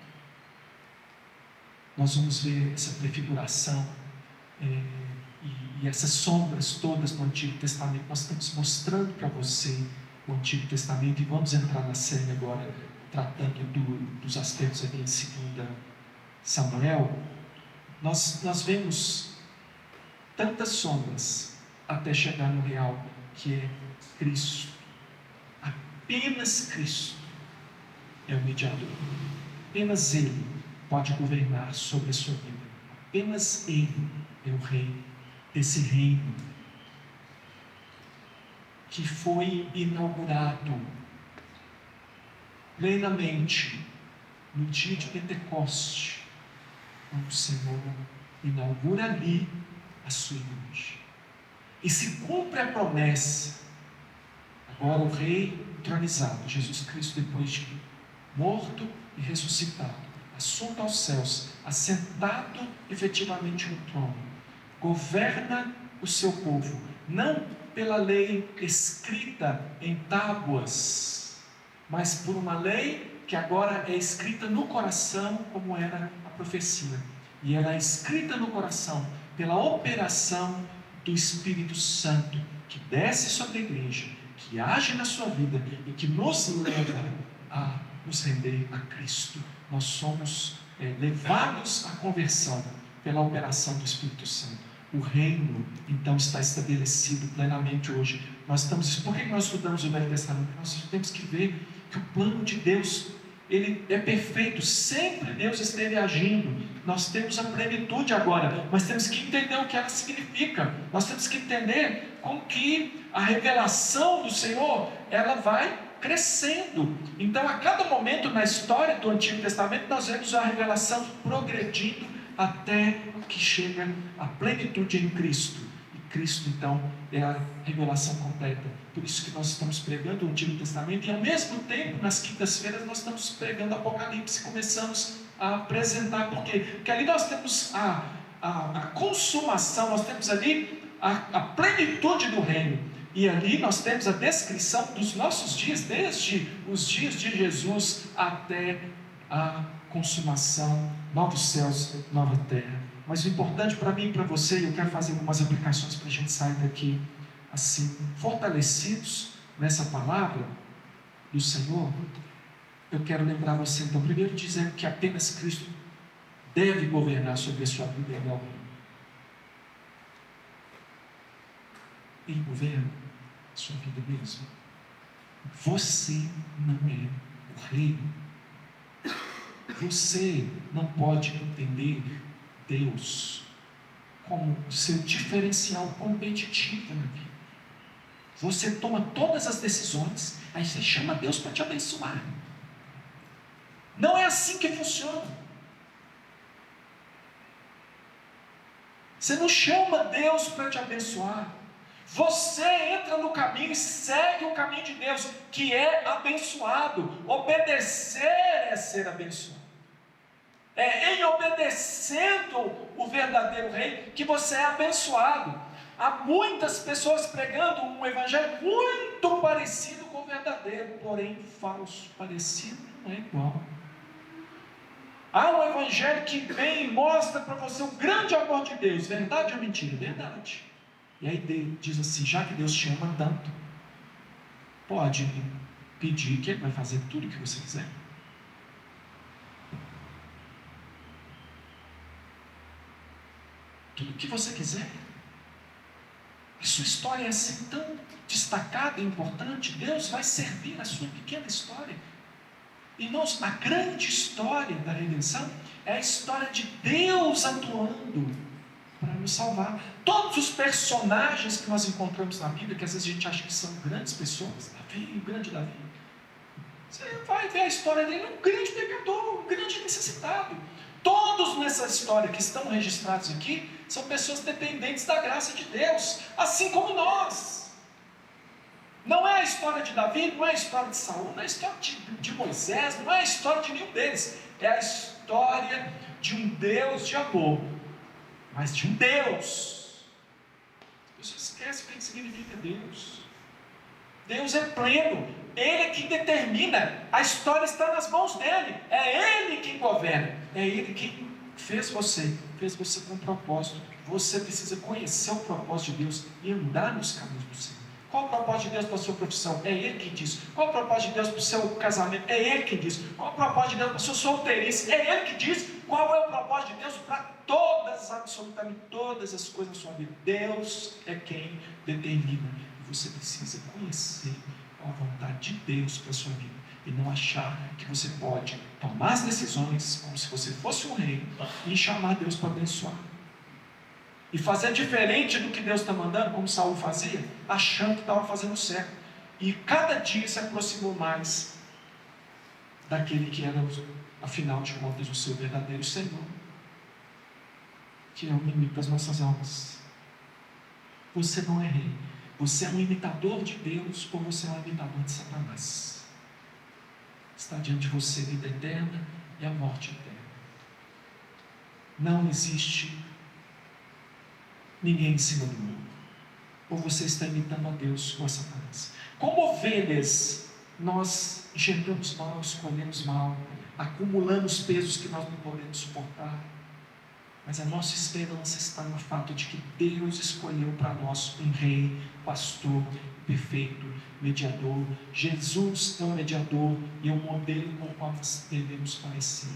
Nós vamos ver essa prefiguração e essas sombras todas no Antigo Testamento. Nós estamos mostrando para você o Antigo Testamento, e vamos entrar na série agora, tratando dos aspectos aqui em 2 Samuel. Nós vemos tantas sombras até chegar no real, que é Cristo. Apenas Cristo é o mediador. Apenas Ele pode governar sobre a sua vida. Apenas Ele é o rei desse reino que foi inaugurado plenamente no dia de Pentecoste, quando o Senhor inaugura ali a sua igreja. E se cumpre a promessa. Agora o rei entronizado, Jesus Cristo, depois de morto e ressuscitado, assunto aos céus, assentado efetivamente no trono, governa o seu povo, não pela lei escrita em tábuas, mas por uma lei que agora é escrita no coração, como era a profecia. E ela é escrita no coração pela operação do Espírito Santo, que desce sobre a igreja, que age na sua vida e que nos leva a nos render a Cristo. Nós somos levados à conversão pela operação do Espírito Santo. O reino, então, está estabelecido plenamente hoje. Por que nós estudamos o Velho Testamento? Nós temos que ver que o plano de Deus, ele é perfeito. Sempre Deus esteve agindo. Nós temos a plenitude agora, mas temos que entender o que ela significa. Nós temos que entender como que a revelação do Senhor, ela vai crescendo. Então, a cada momento na história do Antigo Testamento, nós vemos a revelação progredindo até que chega a plenitude em Cristo. E Cristo, então, é a revelação completa. Por isso que nós estamos pregando o Antigo Testamento e, ao mesmo tempo, nas quintas-feiras, nós estamos pregando Apocalipse. Começamos a apresentar. Por quê? Porque ali nós temos a consumação, nós temos ali a plenitude do reino. E ali nós temos a descrição dos nossos dias, desde os dias de Jesus até a consumação, novos céus, nova terra. Mas o importante para mim e para você, eu quero fazer algumas aplicações para a gente sair daqui assim, fortalecidos nessa palavra do Senhor. Eu quero lembrar você, então, primeiro dizendo que apenas Cristo deve governar sobre a sua vida e não Ele governa a sua vida mesmo. Você não é o rei. Você não pode entender Deus como seu diferencial competitivo na vida. Você toma todas as decisões, aí você chama Deus para te abençoar. Não é assim que funciona. Você não chama Deus para te abençoar. Você entra no caminho e segue o caminho de Deus, que é abençoado. Obedecer é ser abençoado. É em obedecendo o verdadeiro rei que você é abençoado. Há muitas pessoas pregando um evangelho muito parecido com o verdadeiro, porém falso. Parecido não é igual. Há um evangelho que vem e mostra para você o grande amor de Deus. Verdade ou mentira? Verdade. E aí Deus diz assim: já que Deus te ama tanto, pode pedir que Ele vai fazer tudo o que você quiser. Tudo o que você quiser. A sua história é assim tão destacada e importante. Deus vai servir a sua pequena história. Irmãos, a grande história da redenção é a história de Deus atuando para nos salvar. Todos os personagens que nós encontramos na Bíblia, que às vezes a gente acha que são grandes pessoas, Davi, o grande Davi, você vai ver a história dele, um grande pecador, um grande necessitado. Todos nessa história que estão registrados aqui são pessoas dependentes da graça de Deus, assim como nós. Não é a história de Davi, não é a história de Saul, não é a história de Moisés, não é a história de nenhum deles. É a história de um Deus de amor, mas de um Deus. As pessoas esquecem o que significa Deus. Deus é pleno, Ele é quem determina, a história está nas mãos dEle, é Ele quem governa, é Ele quem fez você com um propósito. Você precisa conhecer o propósito de Deus e andar nos caminhos do Senhor. Qual o propósito de Deus para a sua profissão? É Ele quem diz. Qual o propósito de Deus para o seu casamento? É Ele quem diz. Qual o propósito de Deus para a sua solteirice? É Ele que diz. Qual é o propósito de Deus para todas, absolutamente todas as coisas da sua vida? Deus é quem determina. E você precisa conhecer a vontade de Deus para a sua vida. E não achar que você pode tomar as decisões como se você fosse um rei e chamar Deus para abençoar. E fazer diferente do que Deus está mandando, como Saul fazia, achando que estava fazendo certo. E cada dia se aproximou mais daquele que era, afinal de contas, o seu verdadeiro Senhor, que é o inimigo das nossas almas. Você não é rei. Você é um imitador de Deus ou você é um imitador de Satanás. Está diante de você a vida eterna e a morte eterna. Não existe ninguém em cima do muro. Ou você está imitando a Deus ou a Satanás. Como ovelhas, nós enxergamos mal, escolhemos mal, acumulamos pesos que nós não podemos suportar. Mas a nossa esperança está no fato de que Deus escolheu para nós um rei, pastor, perfeito, mediador. Jesus é o mediador e é o modelo com o qual nós devemos parecer.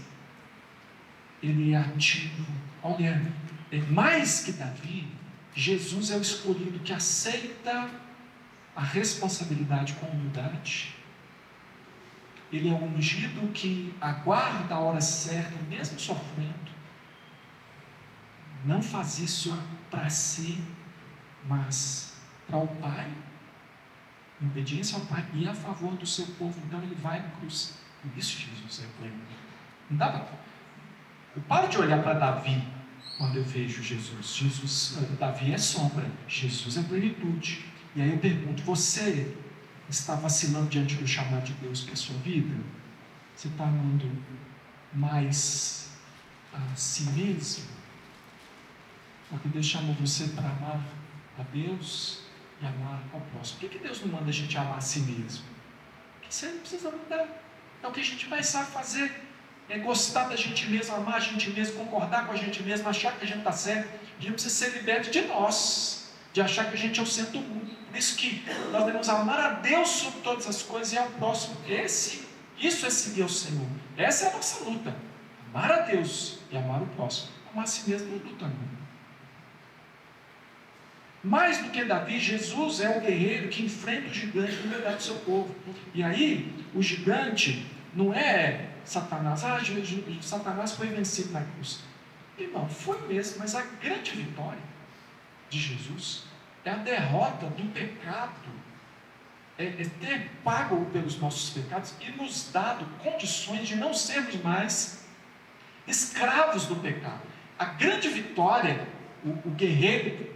Ele é ativo. Olha, mais que Davi, Jesus é o escolhido que aceita a responsabilidade com humildade. Ele é o ungido que aguarda a hora certa, mesmo sofrendo. Não faz isso para si, mas para o Pai, em obediência ao Pai e a favor do seu povo. Então ele vai à cruz. Por isso Jesus é pleno. Não dá para. Eu paro de olhar para Davi quando eu vejo Jesus. Davi é sombra, Jesus é plenitude. E aí eu pergunto: você está vacilando diante do chamado de Deus para a sua vida? Você está amando mais a si mesmo? Porque Deus chamou você para amar a Deus e amar ao próximo. Por que Deus não manda a gente amar a si mesmo? Porque você não precisa mudar. É o que a gente mais sabe fazer. É gostar da gente mesmo, amar a gente mesmo, concordar com a gente mesmo, achar que a gente está certo. A gente precisa ser liberto de nós, de achar que a gente é o centro do mundo. Por isso que nós devemos amar a Deus sobre todas as coisas e ao próximo. Isso é seguir o Senhor. Essa é a nossa luta. Amar a Deus e amar o próximo. Amar a si mesmo não luta não. Mais do que Davi, Jesus é o guerreiro que enfrenta o gigante no meio do seu povo. E aí, o gigante não é Satanás. Satanás foi vencido na cruz. Irmão, foi mesmo, mas a grande vitória de Jesus é a derrota do pecado. É ter pago pelos nossos pecados e nos dado condições de não sermos mais escravos do pecado. A grande vitória, o guerreiro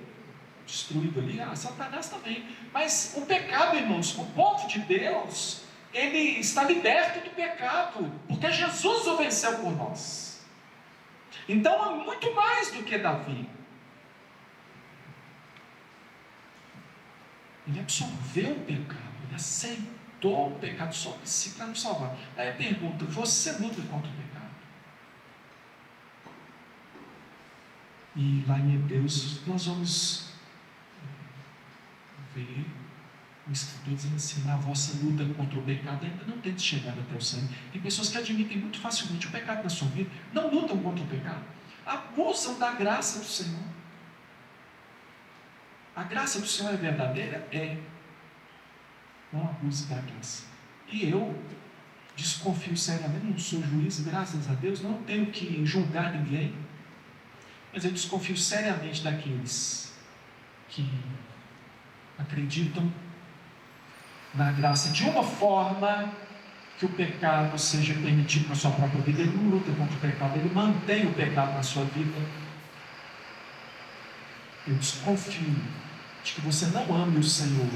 destruído ali, Satanás também. Mas o pecado, irmãos, o povo de Deus, ele está liberto do pecado, porque Jesus o venceu por nós. Então é muito mais do que Davi. Ele absorveu o pecado, ele aceitou o pecado sobre si para nos salvar. Aí a pergunta: você luta contra o pecado? E lá em Hebreus nós vamos ver o escritor dizendo assim: a vossa luta contra o pecado ainda não tem chegado até o sangue. Tem pessoas que admitem muito facilmente o pecado na sua vida, não lutam contra o pecado, abusam da graça do Senhor. A graça do Senhor é verdadeira? É. Não abuse da graça. E eu desconfio seriamente, não sou juiz, graças a Deus, não tenho que julgar ninguém, mas eu desconfio seriamente daqueles que acreditam na graça de uma forma que o pecado seja permitido na sua própria vida. Ele não luta contra o pecado, ele mantém o pecado na sua vida. Eu desconfio de que você não ame o Senhor,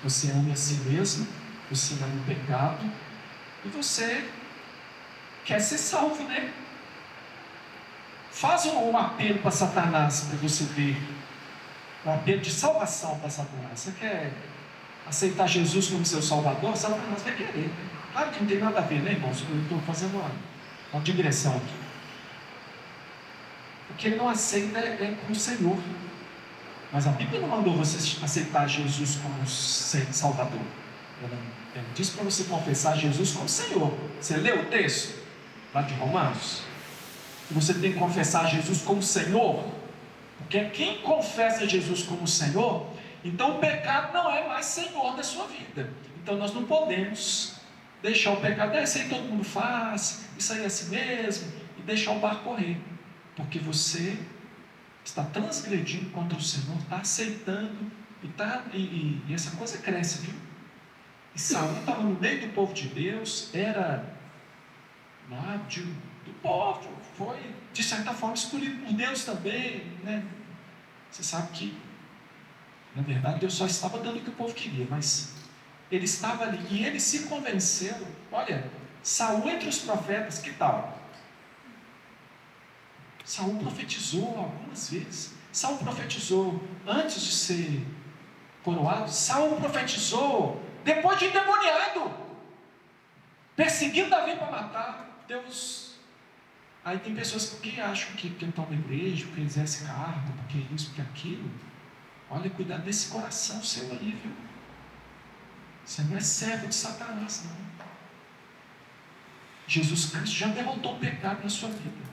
você ama a si mesmo, você ama o pecado e você quer ser salvo, né? Faz um apelo para Satanás para você ver, um apelo de salvação para Satanás. Você quer aceitar Jesus como seu Salvador? Satanás vai querer. Claro que não tem nada a ver, né, irmãos? Eu estou fazendo uma digressão aqui. O que ele não aceita é como Senhor. Mas a Bíblia não mandou você aceitar Jesus como Salvador. Ela disse para você confessar Jesus como Senhor. Você leu o texto lá de Romanos? E você tem que confessar Jesus como Senhor. Porque quem confessa Jesus como Senhor, então o pecado não é mais Senhor da sua vida. Então nós não podemos deixar o pecado, isso aí todo mundo faz, isso aí é assim mesmo, e deixar o barco correr. Porque você está transgredindo contra o Senhor, está aceitando, e essa coisa cresce, viu? E Saul estava no meio do povo de Deus, era lá do povo, foi de certa forma escolhido por Deus também, né? Você sabe que na verdade Deus só estava dando o que o povo queria, mas ele estava ali e ele se convenceu. Olha, Saul entre os profetas, que tal? Saul profetizou algumas vezes. Saul profetizou antes de ser coroado. Saul profetizou depois de endemoniado, perseguindo Davi para matar. Deus Aí tem pessoas que acham que porque estão na igreja, porque exerce cargo, porque isso, porque aquilo. Olha, cuidado desse coração seu aí, viu? Você não é servo de Satanás, não. Jesus Cristo já derrotou o pecado na sua vida.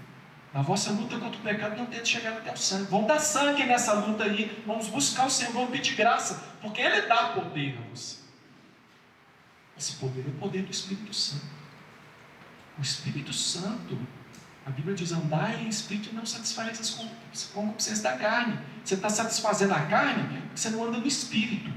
A vossa luta contra o pecado não tenta chegar até o sangue. Vamos dar sangue nessa luta aí. Vamos buscar o Senhor, vamos pedir graça. Porque Ele dá poder a você. Esse poder é o poder do Espírito Santo. O Espírito Santo, a Bíblia diz, andai em espírito e não satisfaz as concupiscências da carne. Você está satisfazendo a carne porque você não anda no Espírito.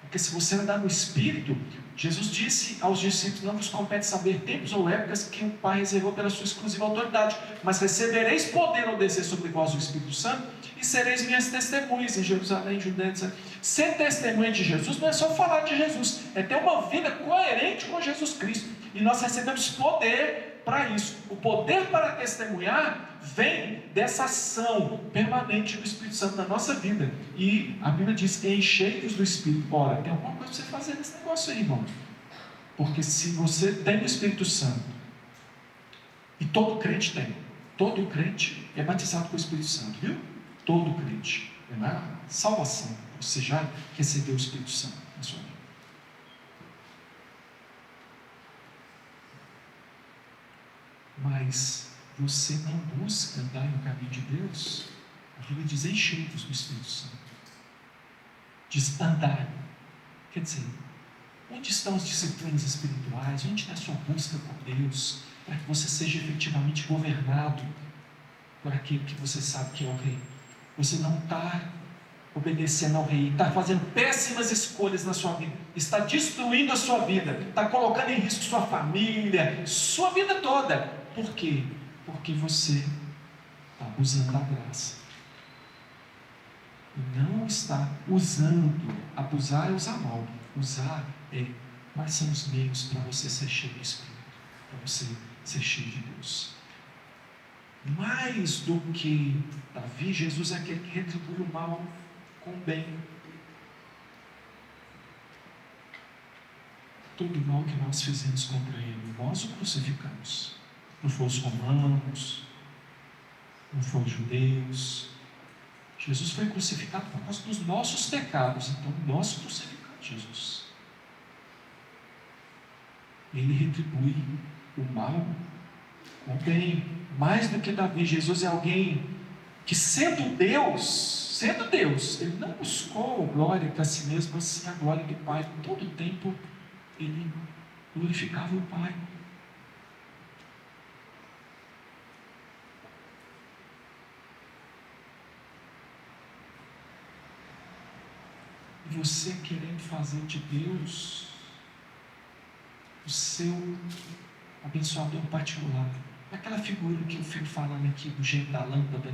Porque se você andar no Espírito, Jesus disse aos discípulos, não vos compete saber tempos ou épocas que o Pai reservou pela sua exclusiva autoridade, mas recebereis poder ao descer sobre vós o Espírito Santo, e sereis minhas testemunhas em Jerusalém, Judeia, etc. Ser testemunha de Jesus não é só falar de Jesus, é ter uma vida coerente com Jesus Cristo, e nós recebemos poder para isso. O poder para testemunhar vem dessa ação permanente do Espírito Santo na nossa vida. E a Bíblia diz, enchei-vos do Espírito. Ora, tem alguma coisa para você fazer nesse negócio aí, irmão. Porque se você tem o Espírito Santo, e todo crente tem, todo crente é batizado com o Espírito Santo, viu? Todo crente. É na salvação. Você já recebeu o Espírito Santo na sua vida. Mas você não busca andar no caminho de Deus, a Bíblia diz, enchei-vos do Espírito Santo. Diz andar. Quer dizer, onde estão as disciplinas espirituais? Onde está a sua busca por Deus? Para que você seja efetivamente governado por aquilo que você sabe que é o Rei. Você não está obedecendo ao Rei, está fazendo péssimas escolhas na sua vida, está destruindo a sua vida, está colocando em risco sua família, sua vida toda. Por quê? Porque você está usando a graça. E não está usando. Abusar é usar mal. Usar é quais são os meios para você ser cheio do Espírito, para você ser cheio de Deus. Mais do que Davi, Jesus é aquele que retribui o mal com o bem. Todo o mal que nós fizemos contra Ele, nós o crucificamos. Não foram os romanos, não foram os judeus. Jesus foi crucificado por causa dos nossos pecados. Então nós crucificamos Jesus. Ele retribui o mal com o bem. Mais do que Davi, Jesus é alguém que sendo Deus, ele não buscou glória para si mesmo, mas sim a glória do Pai. Todo o tempo ele glorificava o Pai. E você querendo fazer de Deus o seu abençoador particular. Aquela figura que eu fico falando aqui do gênio da lâmpada.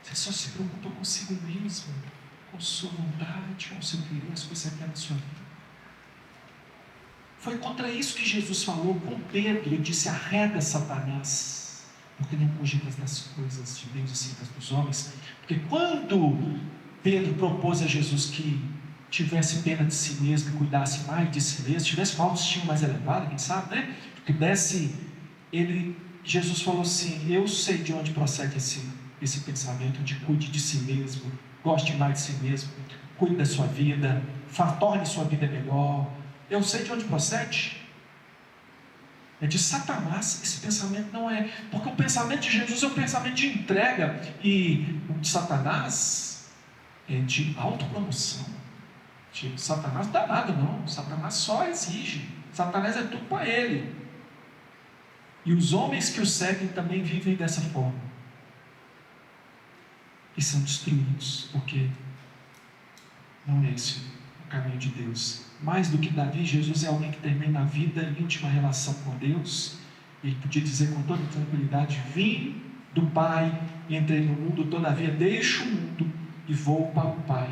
Você só se preocupa consigo mesmo, com sua vontade, com o seu querer, as coisas que você quer na sua vida. Foi contra isso que Jesus falou com Pedro. Ele disse, arreda Satanás, porque não cogitas das coisas de Deus e sim das dos homens. Porque quando Pedro propôs a Jesus que tivesse pena de si mesmo, que cuidasse mais de si mesmo, tivesse uma autoestima mais elevada, quem sabe, né? Que desse, Jesus falou assim, eu sei de onde procede esse pensamento de cuide de si mesmo, goste mais de si mesmo, cuide da sua vida, torne sua vida melhor. Eu sei de onde procede. É de Satanás. Esse pensamento não é, porque o pensamento de Jesus é um pensamento de entrega, e o de Satanás é de autopromoção. Satanás não dá nada, não. Satanás só exige. Satanás é tudo para ele. E os homens que o seguem também vivem dessa forma. E são destruídos, porque não é esse o caminho de Deus. Mais do que Davi, Jesus é alguém que termina a vida em íntima relação com Deus. E ele podia dizer com toda tranquilidade, vim do Pai e entrei no mundo, todavia deixo o mundo e vou para o Pai.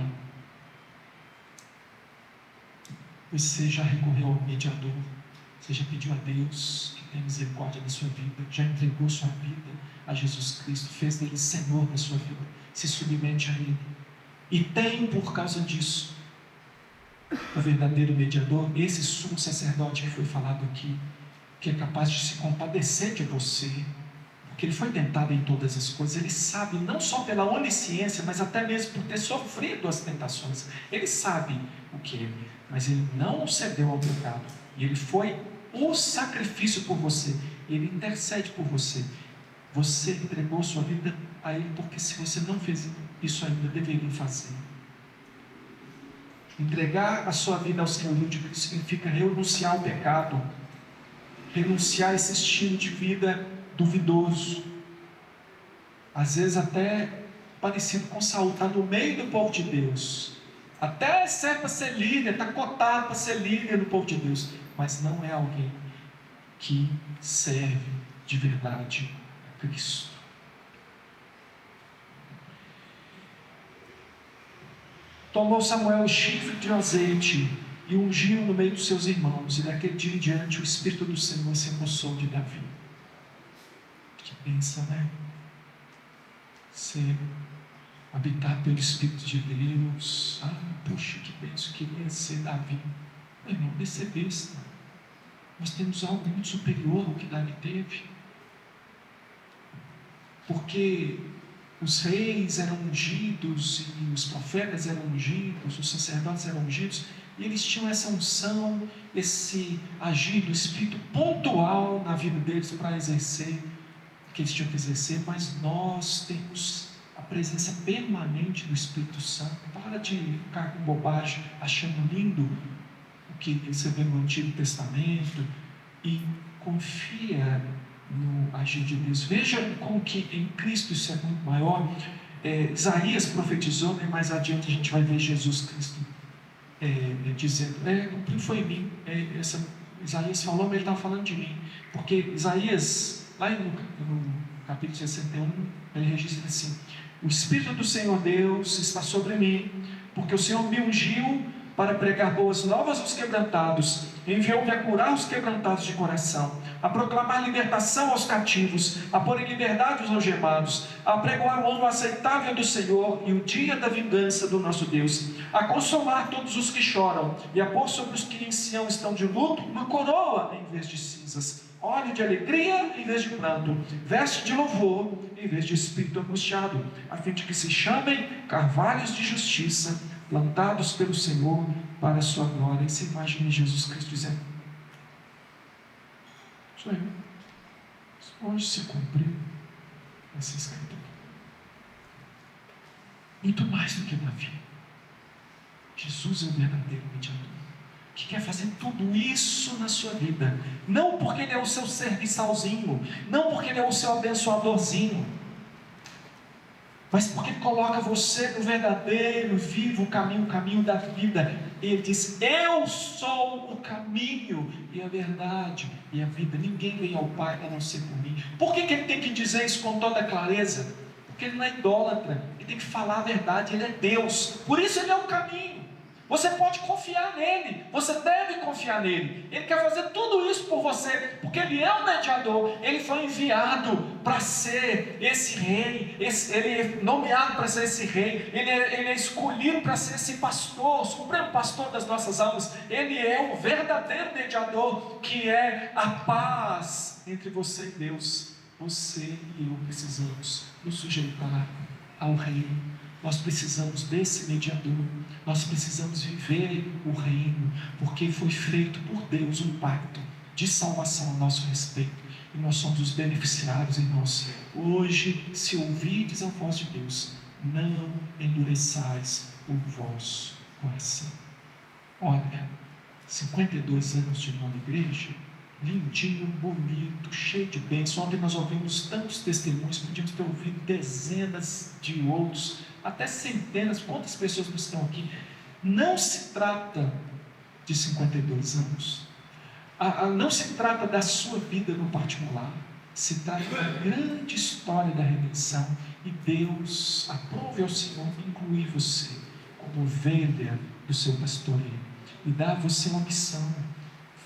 Você já recorreu ao mediador, você já pediu a Deus que tenha misericórdia da sua vida, já entregou sua vida a Jesus Cristo, fez dele Senhor da sua vida, se submete a Ele. E tem por causa disso o verdadeiro mediador, esse sumo sacerdote que foi falado aqui, que é capaz de se compadecer de você, porque Ele foi tentado em todas as coisas. Ele sabe, não só pela onisciência, mas até mesmo por ter sofrido as tentações. Ele sabe o que é, mas Ele não cedeu ao pecado. E Ele foi o sacrifício por você. Ele intercede por você. Você entregou sua vida a Ele, porque se você não fez isso ainda, deveria fazer. Entregar a sua vida ao Senhorio de Cristo significa renunciar ao pecado, renunciar a esse estilo de vida duvidoso, às vezes até parecido com Saul, está no meio do povo de Deus, até serve para ser líder, está cotado para ser líder do povo de Deus, mas não é alguém que serve de verdade a Cristo. Tomou Samuel o chifre de azeite e ungiu no meio dos seus irmãos, e daquele dia em diante o Espírito do Senhor se apossou de Davi. Que pensa, né? Ser habitado pelo Espírito de Deus. Puxa, que benção, queria ser Davi. Meu irmão, deixa ser besta. Nós temos algo muito superior ao que Davi teve. Porque os reis eram ungidos, e os profetas eram ungidos, os sacerdotes eram ungidos, e eles tinham essa unção, esse agir do Espírito pontual na vida deles para exercer o que eles tinham que exercer, mas nós temos a presença permanente do Espírito Santo. Para de ficar com bobagem, achando lindo o que você vê no Antigo Testamento, e confia no agir de Deus. Veja como que em Cristo isso é muito maior. Isaías profetizou, né? Mais adiante a gente vai ver Jesus Cristo dizendo, cumpriu foi em mim. Isaías falou, mas ele estava falando de mim, porque Isaías, lá no capítulo 61, ele registra assim: o Espírito do Senhor Deus está sobre mim, porque o Senhor me ungiu para pregar boas novas aos quebrantados, enviou-me a curar os quebrantados de coração, a proclamar libertação aos cativos, a pôr em liberdade os algemados, a pregoar o ano aceitável do Senhor e o dia da vingança do nosso Deus, a consolar todos os que choram e a pôr sobre os que em Sião estão de luto uma coroa em vez de cinzas, óleo de alegria em vez de pranto, veste de louvor em vez de espírito angustiado, a fim de que se chamem carvalhos de justiça, plantados pelo Senhor para a sua glória. E você imagina Jesus Cristo dizendo: isso aí, hoje se cumpriu essa escritura. Muito mais do que Davi. Jesus é o verdadeiro mediador, que quer fazer tudo isso na sua vida, não porque Ele é o seu serviçalzinho, não porque Ele é o seu abençoadorzinho, mas porque Ele coloca você no verdadeiro, vivo caminho, o caminho da vida. Ele diz: eu sou o caminho e a verdade e a vida, ninguém vem ao Pai a não ser por mim. Por que Ele tem que dizer isso com toda clareza? Porque Ele não é idólatra, Ele tem que falar a verdade, Ele é Deus, por isso Ele é o caminho. Você pode confiar nele, você deve confiar nele. Ele quer fazer tudo isso por você, porque Ele é o mediador. Ele foi enviado para ser esse rei, ele é nomeado para ser esse rei, ele é escolhido para ser esse pastor, o supremo pastor das nossas almas. Ele é o verdadeiro mediador, que é a paz entre você e Deus. Você e eu precisamos nos sujeitar ao reino. Nós precisamos desse mediador, nós precisamos viver o reino, porque foi feito por Deus um pacto de salvação a nosso respeito, e nós somos os beneficiários, irmãos. Hoje, se ouvirdes a voz de Deus, não endureçais o vosso coração. Olha, 52 anos de nova igreja, lindinho, bonito, cheio de bênçãos. Ontem nós ouvimos tantos testemunhos, podíamos ter ouvido dezenas de outros, até centenas. Quantas pessoas não estão aqui? Não se trata de 52 anos, não se trata da sua vida no particular, se trata da grande história da redenção, e Deus aprove ao Senhor incluir você como ovelha do seu pastoreio e dar a você uma missão.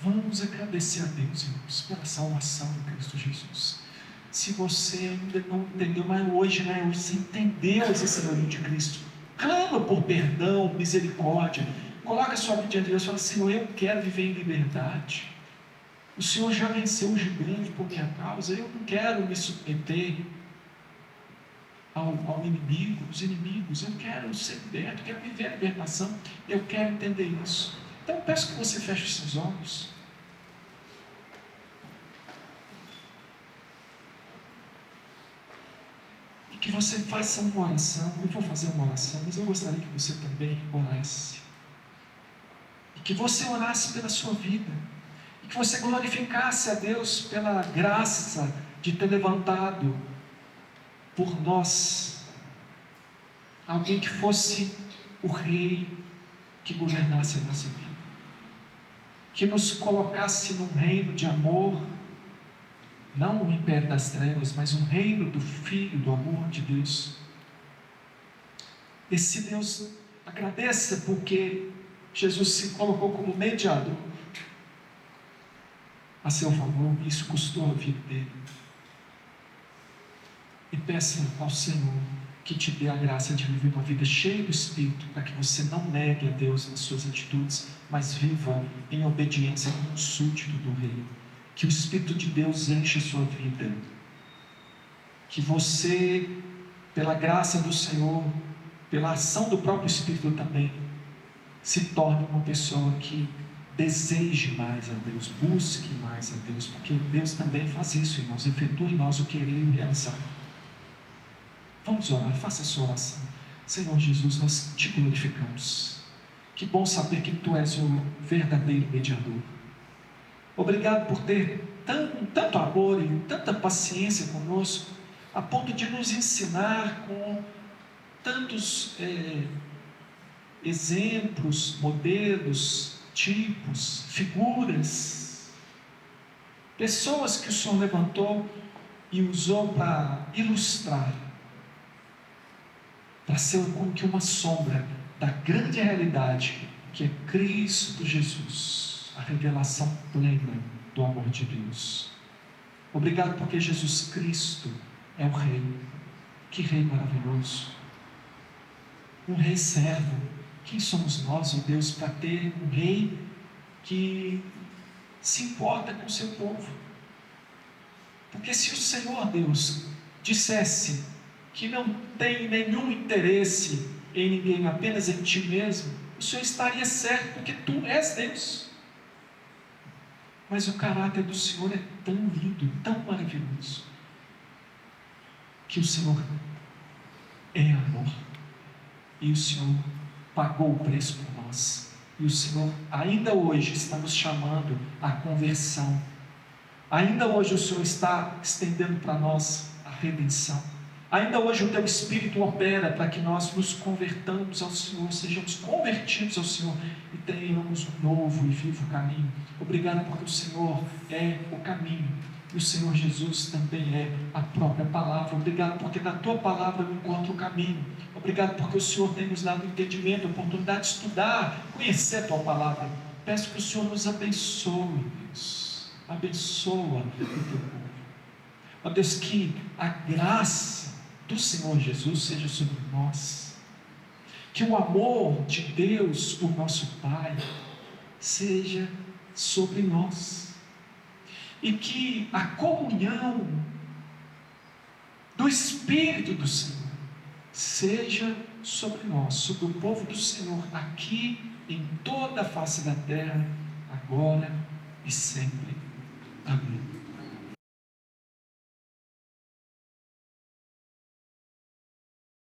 Vamos agradecer a Deus, irmãos, pela salvação em Cristo Jesus. Se você ainda não entendeu, mas hoje você entendeu esse senhorio de Cristo, clama por perdão, misericórdia, coloca a sua vida diante de Deus e fala: Senhor, eu quero viver em liberdade. O Senhor já venceu o gigante por minha causa. Eu não quero me submeter ao inimigo, os inimigos. Eu quero ser liberto, eu quero viver a libertação. Eu quero entender isso. Então eu peço que você feche os seus olhos. E que você faça uma oração. Eu vou fazer uma oração, mas eu gostaria que você também orasse. E que você orasse pela sua vida. E que você glorificasse a Deus pela graça de ter levantado por nós alguém que fosse o rei que governasse a nossa vida, que nos colocasse num reino de amor, não um império das trevas, mas um reino do Filho, do amor de Deus. Esse Deus, agradeça porque Jesus se colocou como mediador a seu favor, e isso custou a vida dele. E peça ao Senhor que te dê a graça de viver uma vida cheia do Espírito, para que você não negue a Deus nas suas atitudes, mas viva em obediência como um súdito do Rei. Que o Espírito de Deus enche a sua vida. Que você, pela graça do Senhor, pela ação do próprio Espírito também, se torne uma pessoa que deseje mais a Deus, busque mais a Deus, porque Deus também faz isso, irmãos, efetua em nós o querer e o realizar. Vamos orar, faça a sua oração. Senhor Jesus, nós te glorificamos. Que bom saber que Tu és o verdadeiro mediador. Obrigado por ter tanto amor e tanta paciência conosco, a ponto de nos ensinar com tantos exemplos, modelos, tipos, figuras, pessoas que o Senhor levantou e usou para ilustrar, para ser como que uma sombra da grande realidade que é Cristo Jesus, a revelação plena do amor de Deus. Obrigado porque Jesus Cristo é o Rei. Que Rei maravilhoso! Um Rei servo. Quem somos nós, ó Deus, para ter um Rei que se importa com o seu povo? Porque se o Senhor Deus dissesse que não tem nenhum interesse em ninguém, apenas em Ti mesmo, o Senhor estaria certo, porque Tu és Deus. Mas o caráter do Senhor é tão lindo, tão maravilhoso, que o Senhor é amor, e o Senhor pagou o preço por nós, e o Senhor ainda hoje está nos chamando à conversão. Ainda hoje o Senhor está estendendo para nós a redenção. Ainda hoje o Teu Espírito opera para que nós nos convertamos ao Senhor, sejamos convertidos ao Senhor e tenhamos um novo e vivo caminho. Obrigado porque o Senhor é o caminho e o Senhor Jesus também é a própria palavra. Obrigado porque na Tua palavra eu encontro o caminho. Obrigado porque o Senhor tem nos dado entendimento, oportunidade de estudar, conhecer a Tua palavra. Peço que o Senhor nos abençoe, Deus. Abençoa o Teu povo. Ó Deus, que a graça do Senhor Jesus seja sobre nós. Que o amor de Deus, o nosso Pai, seja sobre nós. E que a comunhão do Espírito do Senhor seja sobre nós, sobre o povo do Senhor, aqui em toda a face da terra, agora e sempre. Amém.